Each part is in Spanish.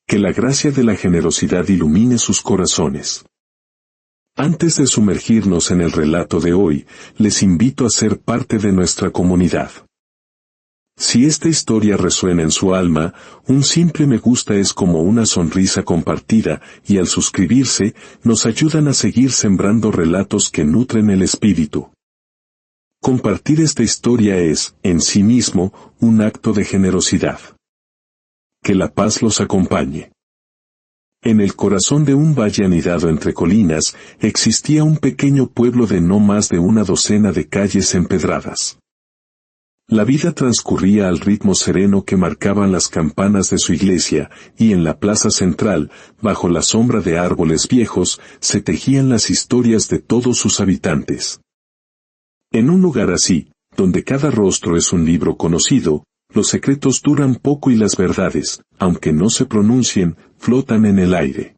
Que la gracia de la generosidad ilumine sus corazones. Antes de sumergirnos en el relato de hoy, les invito a ser parte de nuestra comunidad. Si esta historia resuena en su alma, un simple me gusta es como una sonrisa compartida, y al suscribirse, nos ayudan a seguir sembrando relatos que nutren el espíritu. Compartir esta historia es, en sí mismo, un acto de generosidad. Que la paz los acompañe. En el corazón de un valle anidado entre colinas, existía un pequeño pueblo de no más de una docena de calles empedradas. La vida transcurría al ritmo sereno que marcaban las campanas de su iglesia, y en la plaza central, bajo la sombra de árboles viejos, se tejían las historias de todos sus habitantes. En un lugar así, donde cada rostro es un libro conocido, los secretos duran poco y las verdades, aunque no se pronuncien, flotan en el aire.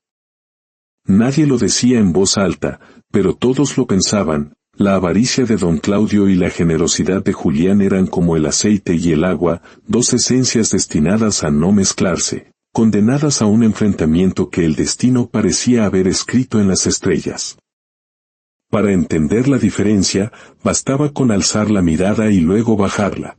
Nadie lo decía en voz alta, pero todos lo pensaban. La avaricia de don Claudio y la generosidad de Julián eran como el aceite y el agua, dos esencias destinadas a no mezclarse, condenadas a un enfrentamiento que el destino parecía haber escrito en las estrellas. Para entender la diferencia, bastaba con alzar la mirada y luego bajarla.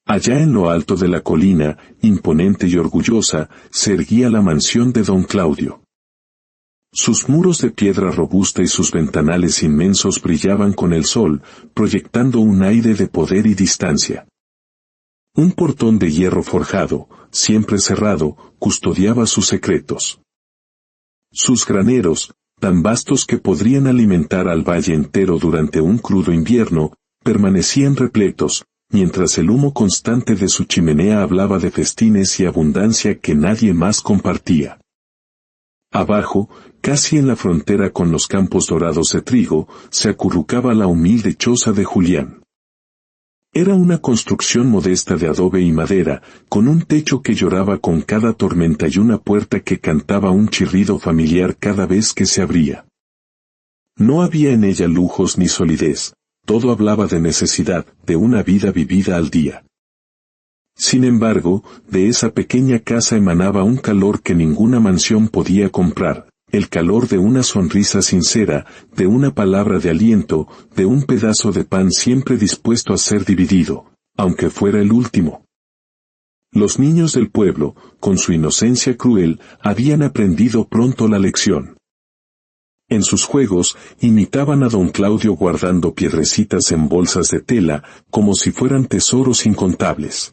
Allá en lo alto de la colina, imponente y orgullosa, se erguía la mansión de don Claudio. Sus muros de piedra robusta y sus ventanales inmensos brillaban con el sol, proyectando un aire de poder y distancia. Un portón de hierro forjado, siempre cerrado, custodiaba sus secretos. Sus graneros, tan vastos que podrían alimentar al valle entero durante un crudo invierno, permanecían repletos, mientras el humo constante de su chimenea hablaba de festines y abundancia que nadie más compartía. Abajo, casi en la frontera con los campos dorados de trigo, se acurrucaba la humilde choza de Julián. Era una construcción modesta de adobe y madera, con un techo que lloraba con cada tormenta y una puerta que cantaba un chirrido familiar cada vez que se abría. No había en ella lujos ni solidez. Todo hablaba de necesidad, de una vida vivida al día. Sin embargo, de esa pequeña casa emanaba un calor que ninguna mansión podía comprar, el calor de una sonrisa sincera, de una palabra de aliento, de un pedazo de pan siempre dispuesto a ser dividido, aunque fuera el último. Los niños del pueblo, con su inocencia cruel, habían aprendido pronto la lección. En sus juegos, imitaban a don Claudio guardando piedrecitas en bolsas de tela, como si fueran tesoros incontables.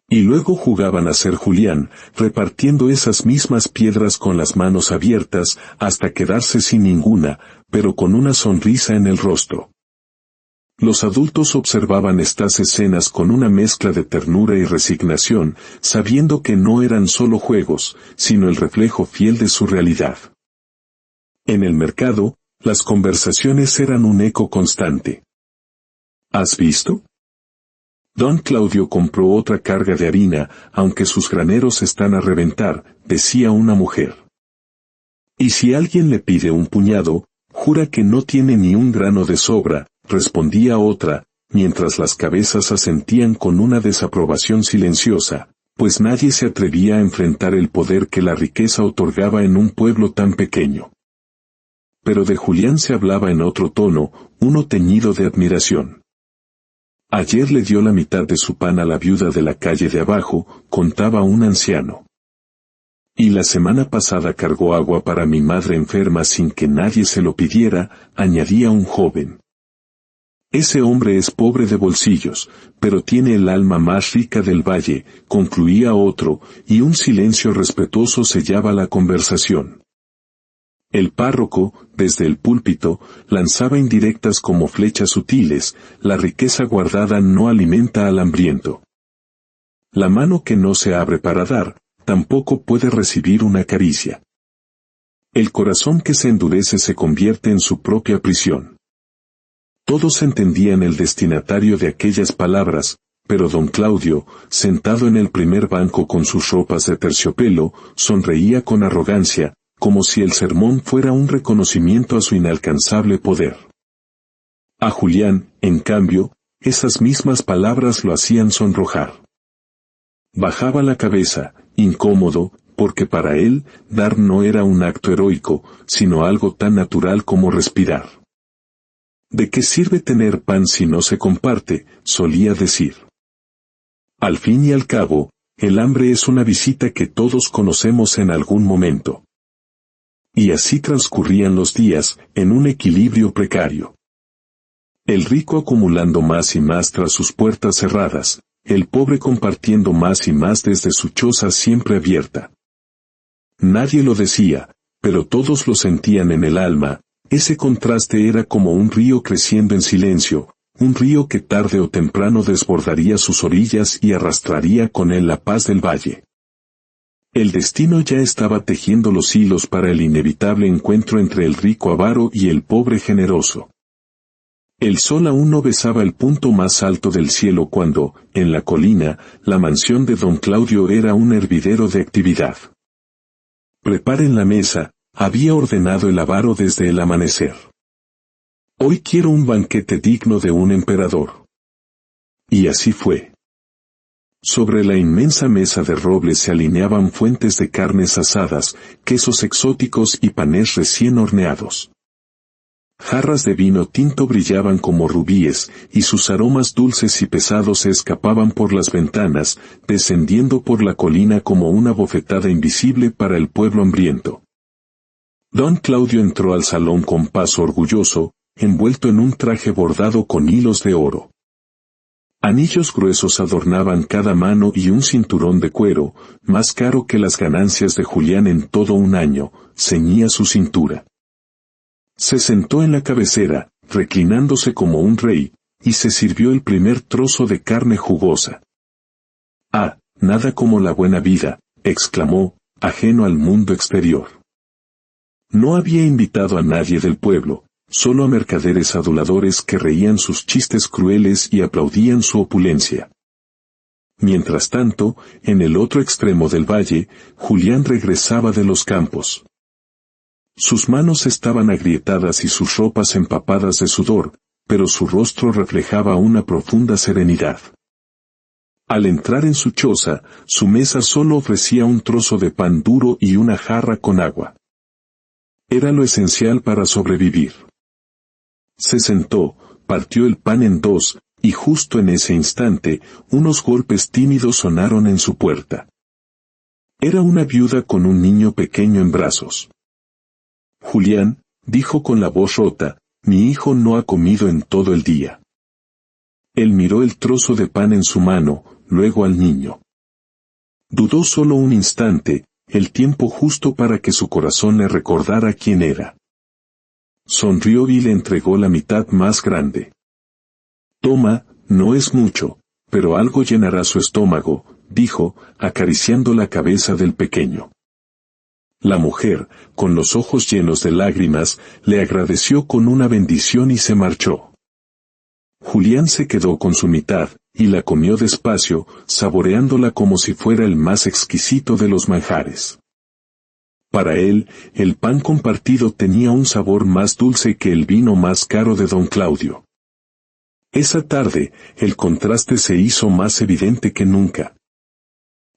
Y luego jugaban a ser Julián, repartiendo esas mismas piedras con las manos abiertas, hasta quedarse sin ninguna, pero con una sonrisa en el rostro. Los adultos observaban estas escenas con una mezcla de ternura y resignación, sabiendo que no eran solo juegos, sino el reflejo fiel de su realidad. En el mercado, las conversaciones eran un eco constante. ¿Has visto? Don Claudio compró otra carga de harina, aunque sus graneros están a reventar, decía una mujer. Y si alguien le pide un puñado, jura que no tiene ni un grano de sobra, respondía otra, mientras las cabezas asentían con una desaprobación silenciosa, pues nadie se atrevía a enfrentar el poder que la riqueza otorgaba en un pueblo tan pequeño. Pero de Julián se hablaba en otro tono, uno teñido de admiración. Ayer le dio la mitad de su pan a la viuda de la calle de abajo, contaba un anciano. Y la semana pasada cargó agua para mi madre enferma sin que nadie se lo pidiera, añadía un joven. Ese hombre es pobre de bolsillos, pero tiene el alma más rica del valle, concluía otro, y un silencio respetuoso sellaba la conversación. El párroco, desde el púlpito, lanzaba indirectas como flechas sutiles, la riqueza guardada no alimenta al hambriento. La mano que no se abre para dar, tampoco puede recibir una caricia. El corazón que se endurece se convierte en su propia prisión. Todos entendían el destinatario de aquellas palabras, pero don Claudio, sentado en el primer banco con sus ropas de terciopelo, sonreía con arrogancia, como si el sermón fuera un reconocimiento a su inalcanzable poder. A Julián, en cambio, esas mismas palabras lo hacían sonrojar. Bajaba la cabeza, incómodo, porque para él, dar no era un acto heroico, sino algo tan natural como respirar. ¿De qué sirve tener pan si no se comparte?, solía decir. Al fin y al cabo, el hambre es una visita que todos conocemos en algún momento. Y así transcurrían los días, en un equilibrio precario. El rico acumulando más y más tras sus puertas cerradas, el pobre compartiendo más y más desde su choza siempre abierta. Nadie lo decía, pero todos lo sentían en el alma. Ese contraste era como un río creciendo en silencio, un río que tarde o temprano desbordaría sus orillas y arrastraría con él la paz del valle. El destino ya estaba tejiendo los hilos para el inevitable encuentro entre el rico avaro y el pobre generoso. El sol aún no besaba el punto más alto del cielo cuando, en la colina, la mansión de don Claudio era un hervidero de actividad. «Preparen la mesa», había ordenado el avaro desde el amanecer. «Hoy quiero un banquete digno de un emperador». Y así fue. Sobre la inmensa mesa de roble se alineaban fuentes de carnes asadas, quesos exóticos y panes recién horneados. Jarras de vino tinto brillaban como rubíes, y sus aromas dulces y pesados se escapaban por las ventanas, descendiendo por la colina como una bofetada invisible para el pueblo hambriento. Don Claudio entró al salón con paso orgulloso, envuelto en un traje bordado con hilos de oro. Anillos gruesos adornaban cada mano y un cinturón de cuero, más caro que las ganancias de Julián en todo un año, ceñía su cintura. Se sentó en la cabecera, reclinándose como un rey, y se sirvió el primer trozo de carne jugosa. «Ah, nada como la buena vida», exclamó, ajeno al mundo exterior. No había invitado a nadie del pueblo, solo a mercaderes aduladores que reían sus chistes crueles y aplaudían su opulencia. Mientras tanto, en el otro extremo del valle, Julián regresaba de los campos. Sus manos estaban agrietadas y sus ropas empapadas de sudor, pero su rostro reflejaba una profunda serenidad. Al entrar en su choza, su mesa solo ofrecía un trozo de pan duro y una jarra con agua. Era lo esencial para sobrevivir. Se sentó, partió el pan en dos, y justo en ese instante, unos golpes tímidos sonaron en su puerta. Era una viuda con un niño pequeño en brazos. «Julián», dijo con la voz rota, «mi hijo no ha comido en todo el día». Él miró el trozo de pan en su mano, luego al niño. Dudó solo un instante, el tiempo justo para que su corazón le recordara quién era. Sonrió y le entregó la mitad más grande. «Toma, no es mucho, pero algo llenará su estómago», dijo, acariciando la cabeza del pequeño. La mujer, con los ojos llenos de lágrimas, le agradeció con una bendición y se marchó. Julián se quedó con su mitad, y la comió despacio, saboreándola como si fuera el más exquisito de los manjares. Para él, el pan compartido tenía un sabor más dulce que el vino más caro de don Claudio. Esa tarde, el contraste se hizo más evidente que nunca.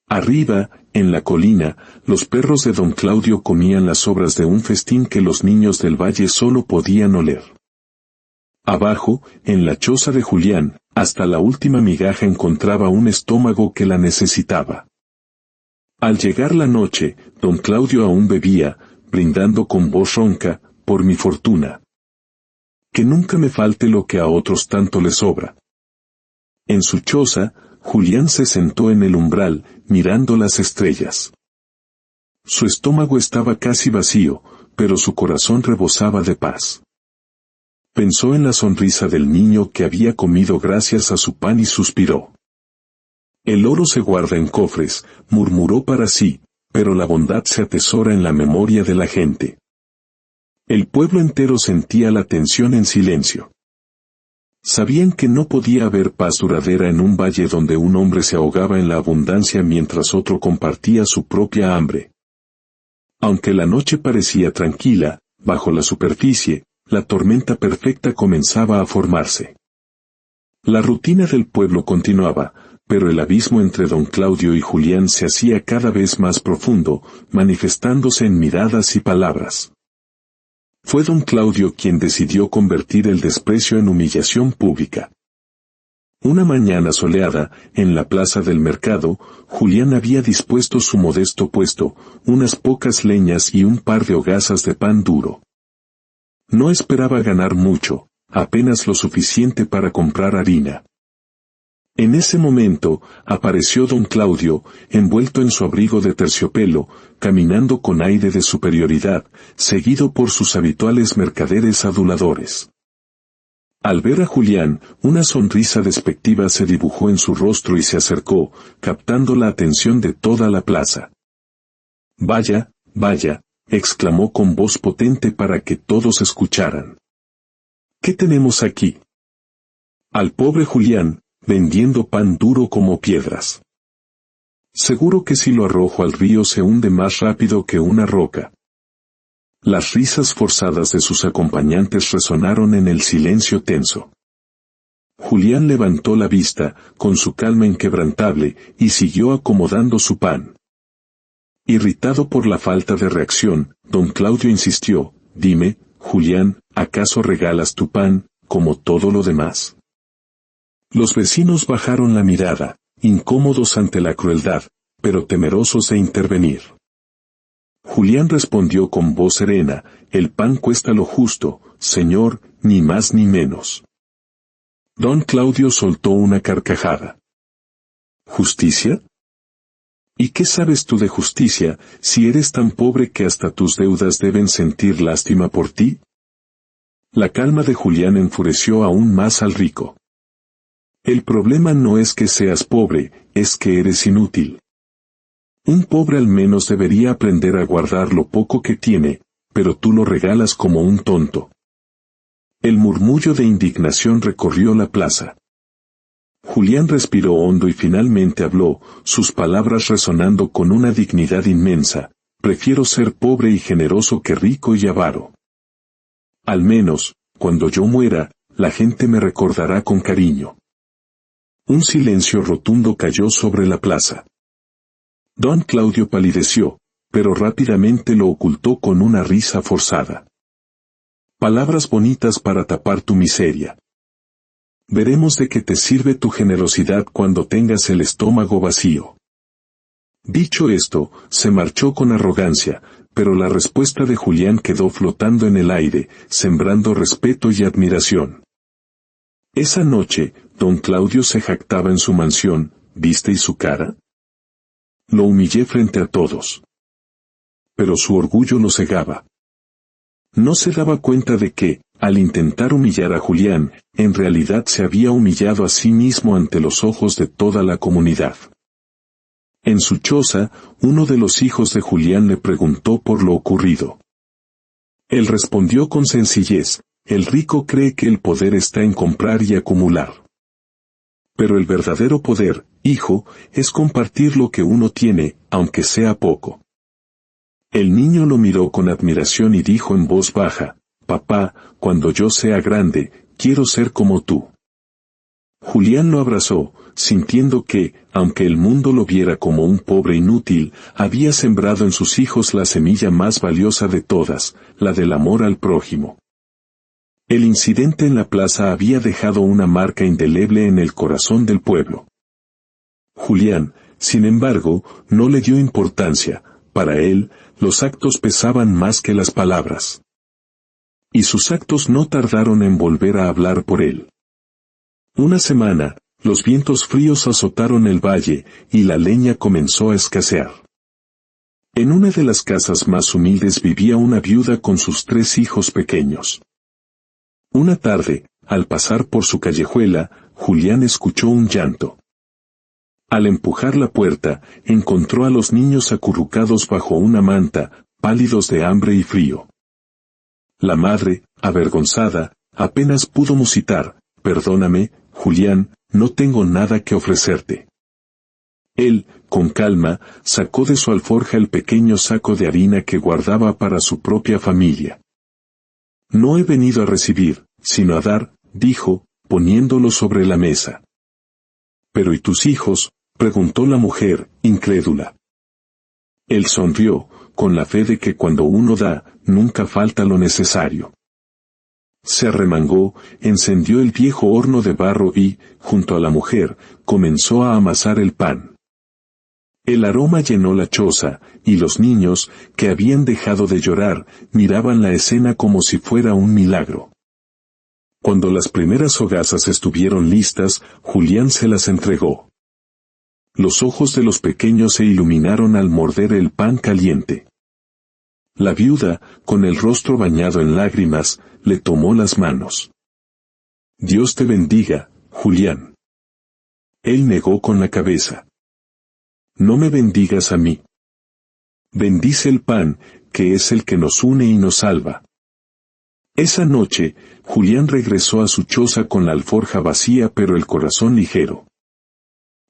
Arriba, en la colina, los perros de don Claudio comían las sobras de un festín que los niños del valle solo podían oler. Abajo, en la choza de Julián, hasta la última migaja encontraba un estómago que la necesitaba. Al llegar la noche, don Claudio aún bebía, brindando con voz ronca, «por mi fortuna. Que nunca me falte lo que a otros tanto les sobra». En su choza, Julián se sentó en el umbral, mirando las estrellas. Su estómago estaba casi vacío, pero su corazón rebosaba de paz. Pensó en la sonrisa del niño que había comido gracias a su pan y suspiró. «El oro se guarda en cofres», murmuró para sí, «pero la bondad se atesora en la memoria de la gente». El pueblo entero sentía la tensión en silencio. Sabían que no podía haber paz duradera en un valle donde un hombre se ahogaba en la abundancia mientras otro compartía su propia hambre. Aunque la noche parecía tranquila, bajo la superficie, la tormenta perfecta comenzaba a formarse. La rutina del pueblo continuaba, pero el abismo entre don Claudio y Julián se hacía cada vez más profundo, manifestándose en miradas y palabras. Fue don Claudio quien decidió convertir el desprecio en humillación pública. Una mañana soleada, en la plaza del mercado, Julián había dispuesto su modesto puesto, unas pocas leñas y un par de hogazas de pan duro. No esperaba ganar mucho, apenas lo suficiente para comprar harina. En ese momento, apareció don Claudio, envuelto en su abrigo de terciopelo, caminando con aire de superioridad, seguido por sus habituales mercaderes aduladores. Al ver a Julián, una sonrisa despectiva se dibujó en su rostro y se acercó, captando la atención de toda la plaza. «Vaya, vaya», exclamó con voz potente para que todos escucharan. «¿Qué tenemos aquí?» «Al pobre Julián, vendiendo pan duro como piedras. Seguro que si lo arrojo al río se hunde más rápido que una roca». Las risas forzadas de sus acompañantes resonaron en el silencio tenso. Julián levantó la vista, con su calma inquebrantable, y siguió acomodando su pan. Irritado por la falta de reacción, don Claudio insistió: «Dime, Julián, ¿acaso regalas tu pan, como todo lo demás?» Los vecinos bajaron la mirada, incómodos ante la crueldad, pero temerosos de intervenir. Julián respondió con voz serena: «El pan cuesta lo justo, señor, ni más ni menos». Don Claudio soltó una carcajada. «¿Justicia? ¿Y qué sabes tú de justicia, si eres tan pobre que hasta tus deudas deben sentir lástima por ti?» La calma de Julián enfureció aún más al rico. «El problema no es que seas pobre, es que eres inútil. Un pobre al menos debería aprender a guardar lo poco que tiene, pero tú lo regalas como un tonto». El murmullo de indignación recorrió la plaza. Julián respiró hondo y finalmente habló, sus palabras resonando con una dignidad inmensa: «Prefiero ser pobre y generoso que rico y avaro. Al menos, cuando yo muera, la gente me recordará con cariño». Un silencio rotundo cayó sobre la plaza. Don Claudio palideció, pero rápidamente lo ocultó con una risa forzada. «Palabras bonitas para tapar tu miseria. Veremos de qué te sirve tu generosidad cuando tengas el estómago vacío». Dicho esto, se marchó con arrogancia, pero la respuesta de Julián quedó flotando en el aire, sembrando respeto y admiración. Esa noche, don Claudio se jactaba en su mansión: «¿Visteis su cara? Lo humillé frente a todos». Pero su orgullo lo cegaba. No se daba cuenta de que, al intentar humillar a Julián, en realidad se había humillado a sí mismo ante los ojos de toda la comunidad. En su choza, uno de los hijos de Julián le preguntó por lo ocurrido. Él respondió con sencillez: «El rico cree que el poder está en comprar y acumular. Pero el verdadero poder, hijo, es compartir lo que uno tiene, aunque sea poco». El niño lo miró con admiración y dijo en voz baja: «Papá, cuando yo sea grande, quiero ser como tú». Julián lo abrazó, sintiendo que, aunque el mundo lo viera como un pobre inútil, había sembrado en sus hijos la semilla más valiosa de todas, la del amor al prójimo. El incidente en la plaza había dejado una marca indeleble en el corazón del pueblo. Julián, sin embargo, no le dio importancia. Para él, los actos pesaban más que las palabras. Y sus actos no tardaron en volver a hablar por él. Una semana, los vientos fríos azotaron el valle, y la leña comenzó a escasear. En una de las casas más humildes vivía una viuda con sus 3 hijos pequeños. Una tarde, al pasar por su callejuela, Julián escuchó un llanto. Al empujar la puerta, encontró a los niños acurrucados bajo una manta, pálidos de hambre y frío. La madre, avergonzada, apenas pudo musitar: «Perdóname, Julián, no tengo nada que ofrecerte». Él, con calma, sacó de su alforja el pequeño saco de harina que guardaba para su propia familia. «No he venido a recibir, sino a dar», dijo, poniéndolo sobre la mesa. «¿Pero y tus hijos?», preguntó la mujer, incrédula. Él sonrió, con la fe de que cuando uno da, nunca falta lo necesario. Se arremangó, encendió el viejo horno de barro y, junto a la mujer, comenzó a amasar el pan. El aroma llenó la choza, y los niños, que habían dejado de llorar, miraban la escena como si fuera un milagro. Cuando las primeras hogazas estuvieron listas, Julián se las entregó. Los ojos de los pequeños se iluminaron al morder el pan caliente. La viuda, con el rostro bañado en lágrimas, le tomó las manos. «Dios te bendiga, Julián». Él negó con la cabeza. «No me bendigas a mí. Bendice el pan, que es el que nos une y nos salva». Esa noche, Julián regresó a su choza con la alforja vacía pero el corazón ligero.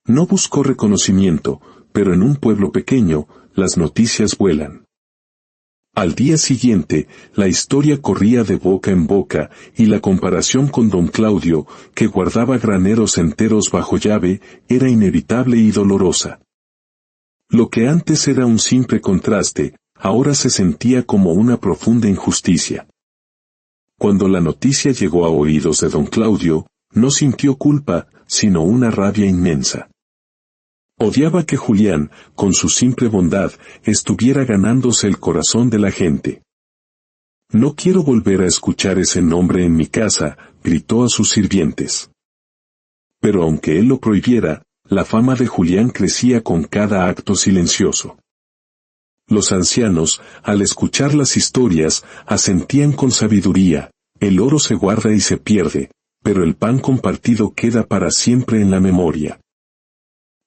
No buscó reconocimiento, pero en un pueblo pequeño, las noticias vuelan. Al día siguiente, la historia corría de boca en boca, y la comparación con don Claudio, que guardaba graneros enteros bajo llave, era inevitable y dolorosa. Lo que antes era un simple contraste, ahora se sentía como una profunda injusticia. Cuando la noticia llegó a oídos de don Claudio, no sintió culpa, sino una rabia inmensa. Odiaba que Julián, con su simple bondad, estuviera ganándose el corazón de la gente. «No quiero volver a escuchar ese nombre en mi casa», gritó a sus sirvientes. Pero aunque él lo prohibiera, la fama de Julián crecía con cada acto silencioso. Los ancianos, al escuchar las historias, asentían con sabiduría: «El oro se guarda y se pierde, pero el pan compartido queda para siempre en la memoria».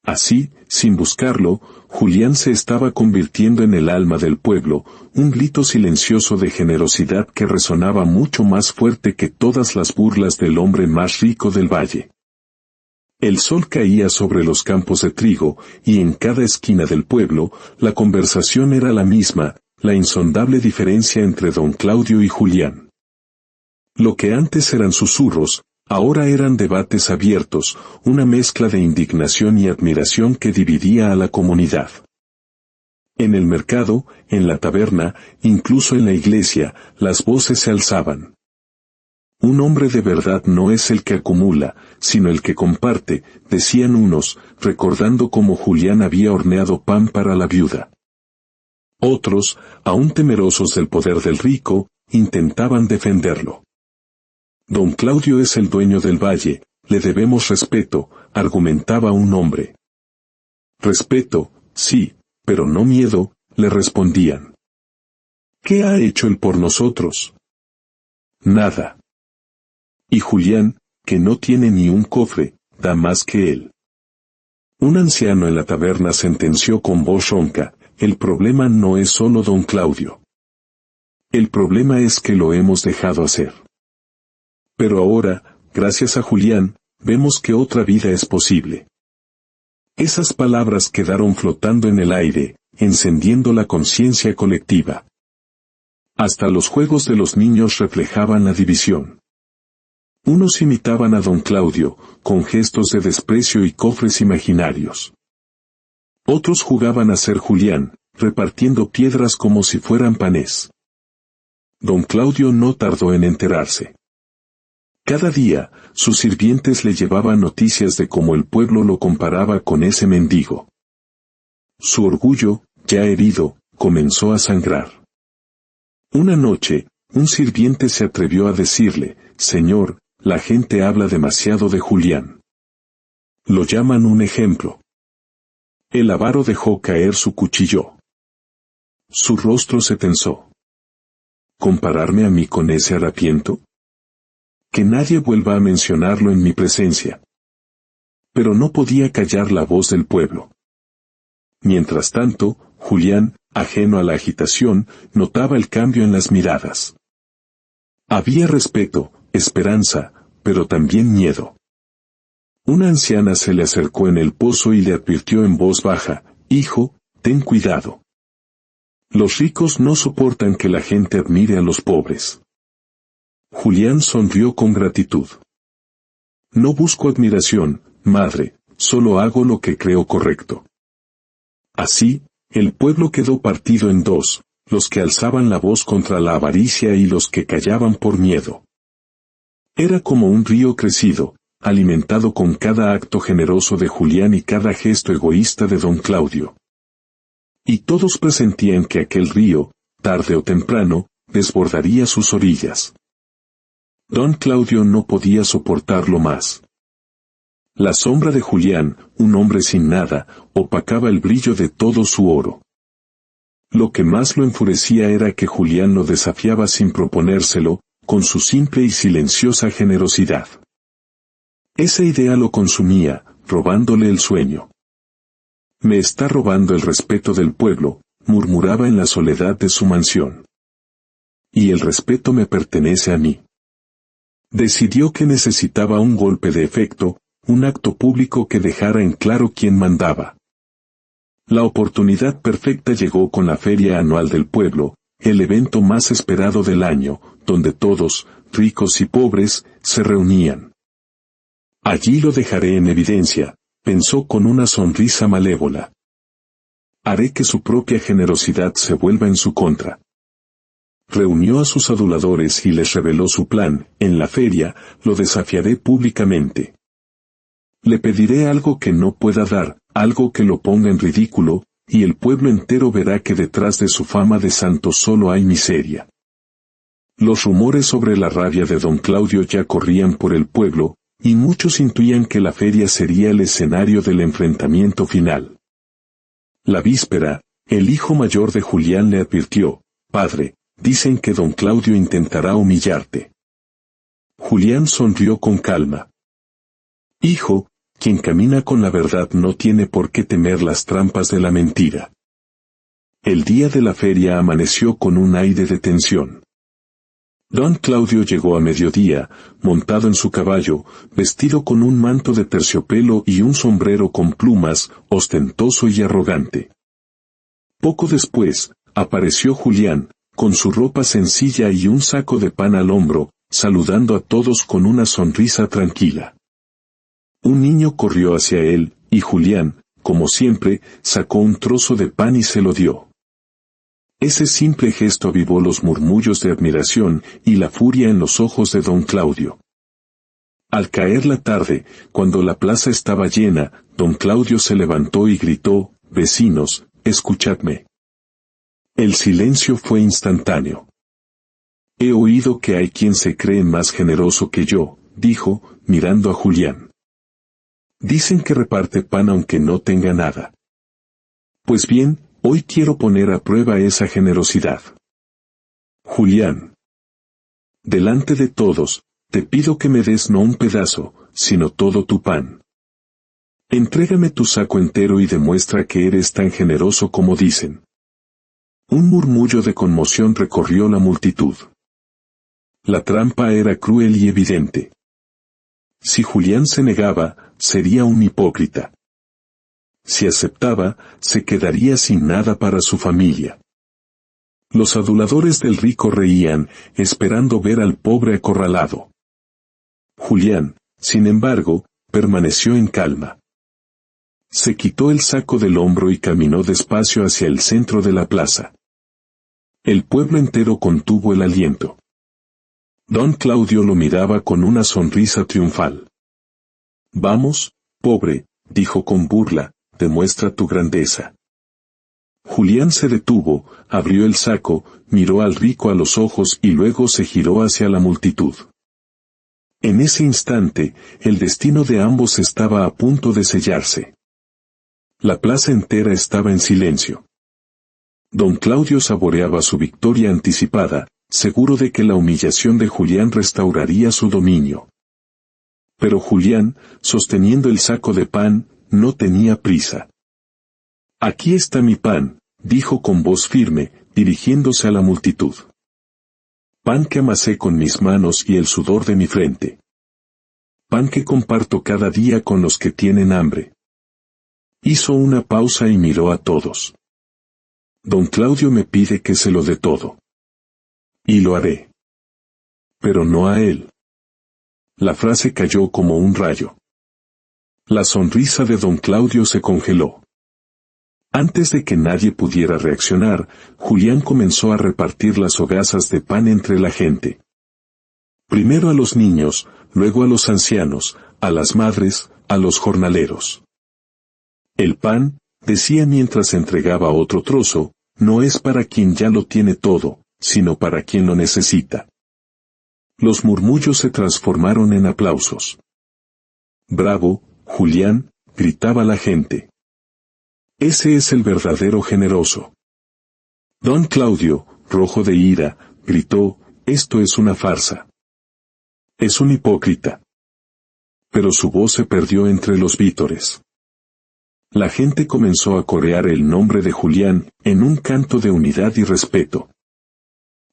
Así, sin buscarlo, Julián se estaba convirtiendo en el alma del pueblo, un grito silencioso de generosidad que resonaba mucho más fuerte que todas las burlas del hombre más rico del valle. El sol caía sobre los campos de trigo, y en cada esquina del pueblo, la conversación era la misma, la insondable diferencia entre don Claudio y Julián. Lo que antes eran susurros, ahora eran debates abiertos, una mezcla de indignación y admiración que dividía a la comunidad. En el mercado, en la taberna, incluso en la iglesia, las voces se alzaban. «Un hombre de verdad no es el que acumula, sino el que comparte», decían unos, recordando cómo Julián había horneado pan para la viuda. Otros, aún temerosos del poder del rico, intentaban defenderlo. «Don Claudio es el dueño del valle, le debemos respeto», argumentaba un hombre. «Respeto, sí, pero no miedo», le respondían. «¿Qué ha hecho él por nosotros?». «Nada». «Y Julián, que no tiene ni un cofre, da más que él». Un anciano en la taberna sentenció con voz ronca: «El problema no es solo don Claudio. El problema es que lo hemos dejado hacer. Pero ahora, gracias a Julián, vemos que otra vida es posible». Esas palabras quedaron flotando en el aire, encendiendo la conciencia colectiva. Hasta los juegos de los niños reflejaban la división. Unos imitaban a don Claudio, con gestos de desprecio y cofres imaginarios. Otros jugaban a ser Julián, repartiendo piedras como si fueran panes. Don Claudio no tardó en enterarse. Cada día, sus sirvientes le llevaban noticias de cómo el pueblo lo comparaba con ese mendigo. Su orgullo, ya herido, comenzó a sangrar. Una noche, un sirviente se atrevió a decirle: «Señor, la gente habla demasiado de Julián. Lo llaman un ejemplo». El avaro dejó caer su cuchillo. Su rostro se tensó. ¿Compararme a mí con ese harapiento? Que nadie vuelva a mencionarlo en mi presencia. Pero no podía callar la voz del pueblo. Mientras tanto, Julián, ajeno a la agitación, notaba el cambio en las miradas. Había respeto, esperanza, pero también miedo. Una anciana se le acercó en el pozo y le advirtió en voz baja: «Hijo, ten cuidado. Los ricos no soportan que la gente admire a los pobres». Julián sonrió con gratitud. «No busco admiración, madre», solo hago lo que creo correcto. Así, el pueblo quedó partido en dos, los que alzaban la voz contra la avaricia y los que callaban por miedo. Era como un río crecido, alimentado con cada acto generoso de Julián y cada gesto egoísta de don Claudio. Y todos presentían que aquel río, tarde o temprano, desbordaría sus orillas. Don Claudio no podía soportarlo más. La sombra de Julián, un hombre sin nada, opacaba el brillo de todo su oro. Lo que más lo enfurecía era que Julián lo desafiaba sin proponérselo, con su simple y silenciosa generosidad. Esa idea lo consumía, robándole el sueño. Me está robando el respeto del pueblo, murmuraba en la soledad de su mansión. Y el respeto me pertenece a mí. Decidió que necesitaba un golpe de efecto, un acto público que dejara en claro quién mandaba. La oportunidad perfecta llegó con la feria anual del pueblo, el evento más esperado del año, donde todos, ricos y pobres, se reunían. Allí lo dejaré en evidencia, pensó con una sonrisa malévola. Haré que su propia generosidad se vuelva en su contra. Reunió a sus aduladores y les reveló su plan: en la feria, lo desafiaré públicamente. Le pediré algo que no pueda dar, algo que lo ponga en ridículo, y el pueblo entero verá que detrás de su fama de santo solo hay miseria. Los rumores sobre la rabia de don Claudio ya corrían por el pueblo, y muchos intuían que la feria sería el escenario del enfrentamiento final. La víspera, el hijo mayor de Julián le advirtió: «Padre, dicen que don Claudio intentará humillarte». Julián sonrió con calma. «Hijo, quien camina con la verdad no tiene por qué temer las trampas de la mentira». El día de la feria amaneció con un aire de tensión. Don Claudio llegó a mediodía, montado en su caballo, vestido con un manto de terciopelo y un sombrero con plumas, ostentoso y arrogante. Poco después, apareció Julián, con su ropa sencilla y un saco de pan al hombro, saludando a todos con una sonrisa tranquila. Un niño corrió hacia él, y Julián, como siempre, sacó un trozo de pan y se lo dio. Ese simple gesto avivó los murmullos de admiración y la furia en los ojos de don Claudio. Al caer la tarde, cuando la plaza estaba llena, don Claudio se levantó y gritó: «Vecinos, escuchadme». El silencio fue instantáneo. «He oído que hay quien se cree más generoso que yo», dijo, mirando a Julián. «Dicen que reparte pan aunque no tenga nada. Pues bien, hoy quiero poner a prueba esa generosidad. Julián, delante de todos, te pido que me des no un pedazo, sino todo tu pan. Entrégame tu saco entero y demuestra que eres tan generoso como dicen». Un murmullo de conmoción recorrió la multitud. La trampa era cruel y evidente. Si Julián se negaba, sería un hipócrita. Si aceptaba, se quedaría sin nada para su familia. Los aduladores del rico reían, esperando ver al pobre acorralado. Julián, sin embargo, permaneció en calma. Se quitó el saco del hombro y caminó despacio hacia el centro de la plaza. El pueblo entero contuvo el aliento. Don Claudio lo miraba con una sonrisa triunfal. «Vamos, pobre», dijo con burla, «demuestra tu grandeza». Julián se detuvo, abrió el saco, miró al rico a los ojos y luego se giró hacia la multitud. En ese instante, el destino de ambos estaba a punto de sellarse. La plaza entera estaba en silencio. Don Claudio saboreaba su victoria anticipada, seguro de que la humillación de Julián restauraría su dominio. Pero Julián, sosteniendo el saco de pan, no tenía prisa. «Aquí está mi pan», dijo con voz firme, dirigiéndose a la multitud. «Pan que amasé con mis manos y el sudor de mi frente. Pan que comparto cada día con los que tienen hambre». Hizo una pausa y miró a todos. «Don Claudio me pide que se lo dé todo. Y lo haré. Pero no a él». La frase cayó como un rayo. La sonrisa de don Claudio se congeló. Antes de que nadie pudiera reaccionar, Julián comenzó a repartir las hogazas de pan entre la gente. Primero a los niños, luego a los ancianos, a las madres, a los jornaleros. El pan, decía mientras entregaba otro trozo, no es para quien ya lo tiene todo, sino para quien lo necesita. Los murmullos se transformaron en aplausos. «Bravo, Julián», gritaba la gente. «Ese es el verdadero generoso». Don Claudio, rojo de ira, gritó: «Esto es una farsa. Es un hipócrita». Pero su voz se perdió entre los vítores. La gente comenzó a corear el nombre de Julián, en un canto de unidad y respeto.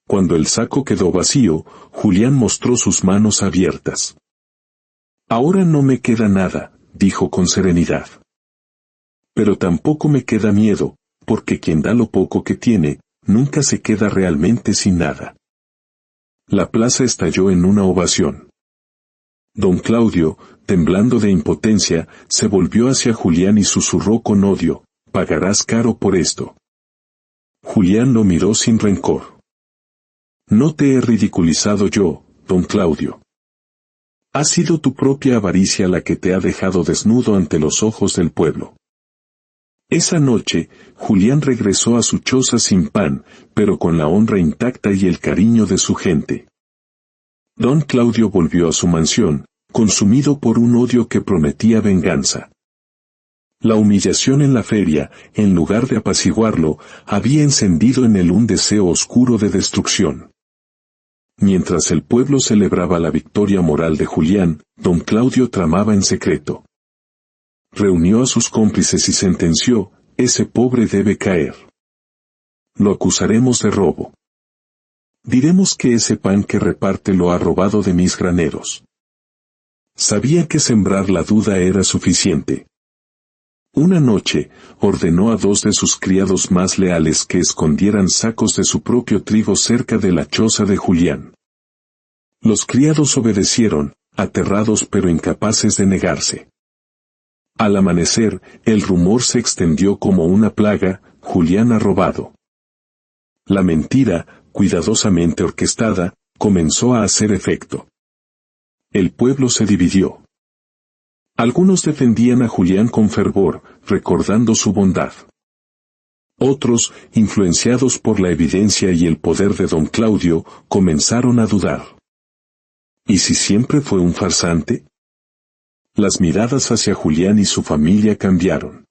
Cuando el saco quedó vacío, Julián mostró sus manos abiertas. «Ahora no me queda nada», dijo con serenidad. «Pero tampoco me queda miedo, porque quien da lo poco que tiene, nunca se queda realmente sin nada». La plaza estalló en una ovación. Don Claudio, temblando de impotencia, se volvió hacia Julián y susurró con odio: «Pagarás caro por esto». Julián lo miró sin rencor. «No te he ridiculizado yo, don Claudio. Ha sido tu propia avaricia la que te ha dejado desnudo ante los ojos del pueblo». Esa noche, Julián regresó a su choza sin pan, pero con la honra intacta y el cariño de su gente. Don Claudio volvió a su mansión, consumido por un odio que prometía venganza. La humillación en la feria, en lugar de apaciguarlo, había encendido en él un deseo oscuro de destrucción. Mientras el pueblo celebraba la victoria moral de Julián, don Claudio tramaba en secreto. Reunió a sus cómplices y sentenció: «Ese pobre debe caer. Lo acusaremos de robo. Diremos que ese pan que reparte lo ha robado de mis graneros». Sabía que sembrar la duda era suficiente. Una noche, ordenó a 2 de sus criados más leales que escondieran sacos de su propio trigo cerca de la choza de Julián. Los criados obedecieron, aterrados pero incapaces de negarse. Al amanecer, el rumor se extendió como una plaga: Julián ha robado. La mentira, cuidadosamente orquestada, comenzó a hacer efecto. El pueblo se dividió. Algunos defendían a Julián con fervor, recordando su bondad. Otros, influenciados por la evidencia y el poder de don Claudio, comenzaron a dudar. ¿Y si siempre fue un farsante? Las miradas hacia Julián y su familia cambiaron.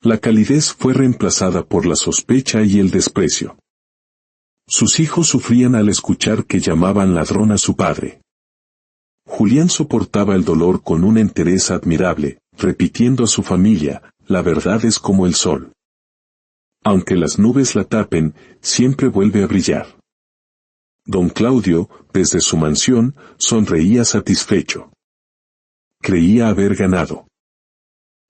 La calidez fue reemplazada por la sospecha y el desprecio. Sus hijos sufrían al escuchar que llamaban ladrón a su padre. Julián soportaba el dolor con una entereza admirable, repitiendo a su familia: «La verdad es como el sol. Aunque las nubes la tapen, siempre vuelve a brillar». Don Claudio, desde su mansión, sonreía satisfecho. Creía haber ganado.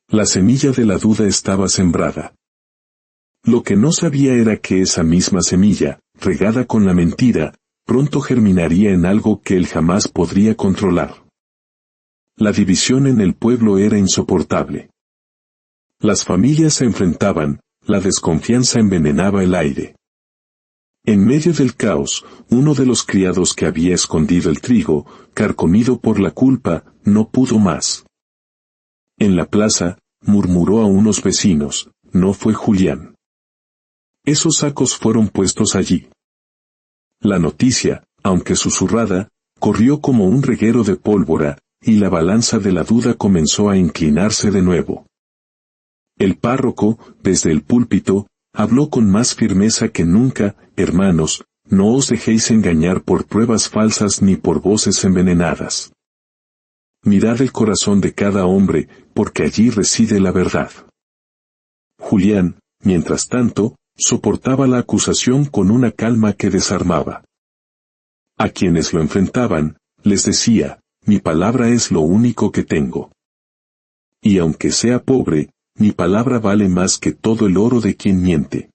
La semilla de la duda estaba sembrada. Lo que no sabía era que esa misma semilla, regada con la mentira, pronto germinaría en algo que él jamás podría controlar. La división en el pueblo era insoportable. Las familias se enfrentaban, la desconfianza envenenaba el aire. En medio del caos, uno de los criados que había escondido el trigo, carcomido por la culpa, no pudo más. En la plaza, murmuró a unos vecinos: «No fue Julián. Esos sacos fueron puestos allí». La noticia, aunque susurrada, corrió como un reguero de pólvora, y la balanza de la duda comenzó a inclinarse de nuevo. El párroco, desde el púlpito, habló con más firmeza que nunca: «Hermanos, no os dejéis engañar por pruebas falsas ni por voces envenenadas. Mirad el corazón de cada hombre, porque allí reside la verdad». Julián, mientras tanto, soportaba la acusación con una calma que desarmaba. A quienes lo enfrentaban, les decía: «Mi palabra es lo único que tengo. Y aunque sea pobre, mi palabra vale más que todo el oro de quien miente».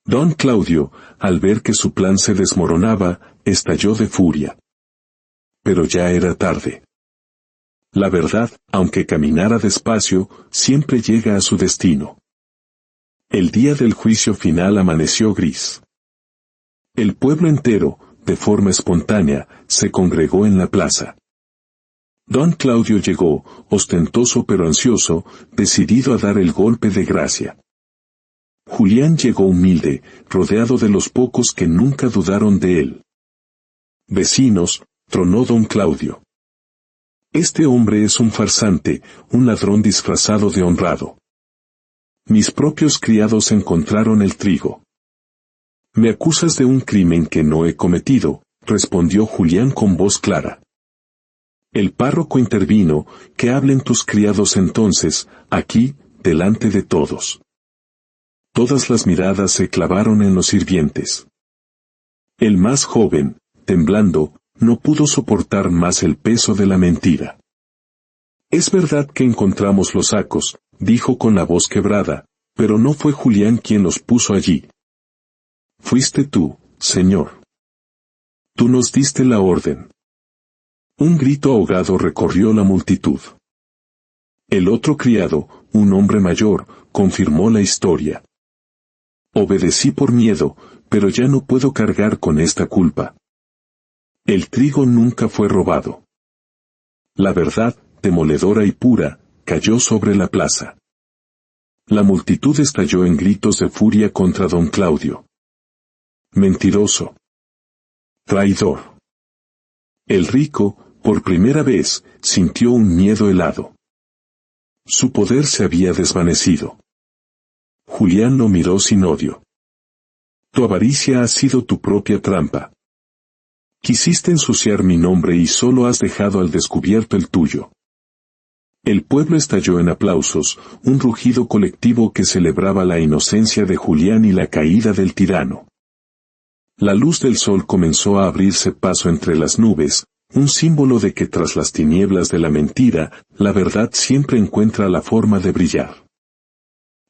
Don Claudio, al ver que su plan se desmoronaba, estalló de furia. Pero ya era tarde. La verdad, aunque caminara despacio, siempre llega a su destino. El día del juicio final amaneció gris. El pueblo entero, de forma espontánea, se congregó en la plaza. Don Claudio llegó, ostentoso pero ansioso, decidido a dar el golpe de gracia. Julián llegó humilde, rodeado de los pocos que nunca dudaron de él. Vecinos, tronó don Claudio. Este hombre es un farsante, un ladrón disfrazado de honrado. Mis propios criados encontraron el trigo. Me acusas de un crimen que no he cometido, respondió Julián con voz clara. El párroco intervino, que hablen tus criados entonces, aquí, delante de todos. Todas las miradas se clavaron en los sirvientes. El más joven, temblando, no pudo soportar más el peso de la mentira. Es verdad que encontramos los sacos, dijo con la voz quebrada, pero no fue Julián quien los puso allí. Fuiste tú, Señor. Tú nos diste la orden. Un grito ahogado recorrió la multitud. El otro criado, un hombre mayor, confirmó la historia. Obedecí por miedo, pero ya no puedo cargar con esta culpa. El trigo nunca fue robado. La verdad, demoledora y pura, cayó sobre la plaza. La multitud estalló en gritos de furia contra don Claudio. Mentiroso. Traidor. El rico, por primera vez, sintió un miedo helado. Su poder se había desvanecido. Julián lo miró sin odio. Tu avaricia ha sido tu propia trampa. Quisiste ensuciar mi nombre y solo has dejado al descubierto el tuyo. El pueblo estalló en aplausos, un rugido colectivo que celebraba la inocencia de Julián y la caída del tirano. La luz del sol comenzó a abrirse paso entre las nubes, un símbolo de que tras las tinieblas de la mentira, la verdad siempre encuentra la forma de brillar.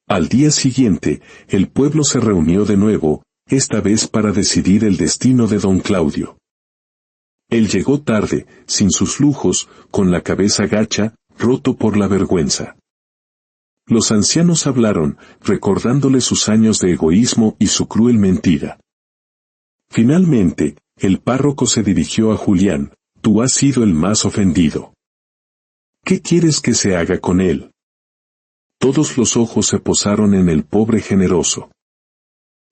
Al día siguiente, el pueblo se reunió de nuevo, esta vez para decidir el destino de don Claudio. Él llegó tarde, sin sus lujos, con la cabeza gacha, roto por la vergüenza. Los ancianos hablaron, recordándole sus años de egoísmo y su cruel mentira. Finalmente, el párroco se dirigió a Julián, tú has sido el más ofendido. ¿Qué quieres que se haga con él? Todos los ojos se posaron en el pobre generoso.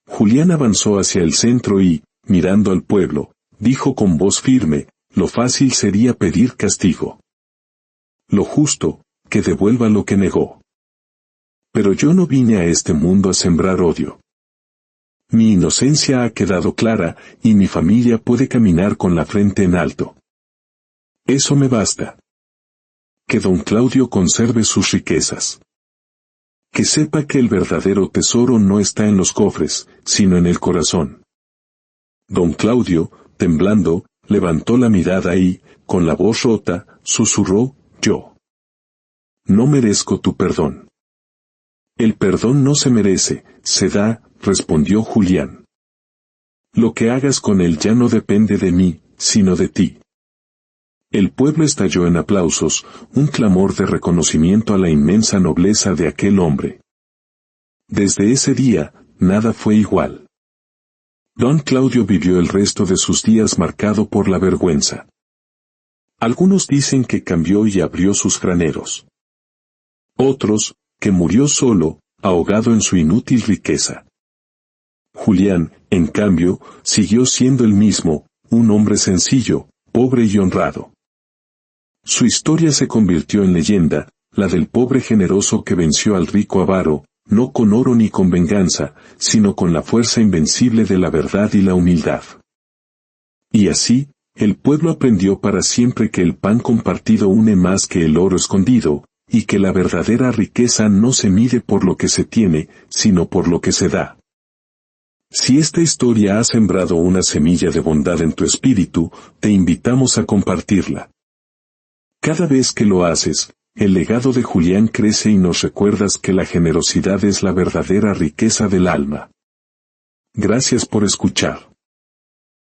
Julián avanzó hacia el centro y, mirando al pueblo, dijo con voz firme, lo fácil sería pedir castigo. Lo justo, que devuelva lo que negó. Pero yo no vine a este mundo a sembrar odio. Mi inocencia ha quedado clara, y mi familia puede caminar con la frente en alto. Eso me basta. Que don Claudio conserve sus riquezas. Que sepa que el verdadero tesoro no está en los cofres, sino en el corazón. Don Claudio, temblando, levantó la mirada y, con la voz rota, susurró, yo. No merezco tu perdón. El perdón no se merece, se da, respondió Julián. Lo que hagas con él ya no depende de mí, sino de ti. El pueblo estalló en aplausos, un clamor de reconocimiento a la inmensa nobleza de aquel hombre. Desde ese día, nada fue igual. Don Claudio vivió el resto de sus días marcado por la vergüenza. Algunos dicen que cambió y abrió sus graneros. Otros, que murió solo, ahogado en su inútil riqueza. Julián, en cambio, siguió siendo el mismo, un hombre sencillo, pobre y honrado. Su historia se convirtió en leyenda, la del pobre generoso que venció al rico avaro, no con oro ni con venganza, sino con la fuerza invencible de la verdad y la humildad. Y así, el pueblo aprendió para siempre que el pan compartido une más que el oro escondido, y que la verdadera riqueza no se mide por lo que se tiene, sino por lo que se da. Si esta historia ha sembrado una semilla de bondad en tu espíritu, te invitamos a compartirla. Cada vez que lo haces, el legado de Julián crece y nos recuerdas que la generosidad es la verdadera riqueza del alma. Gracias por escuchar.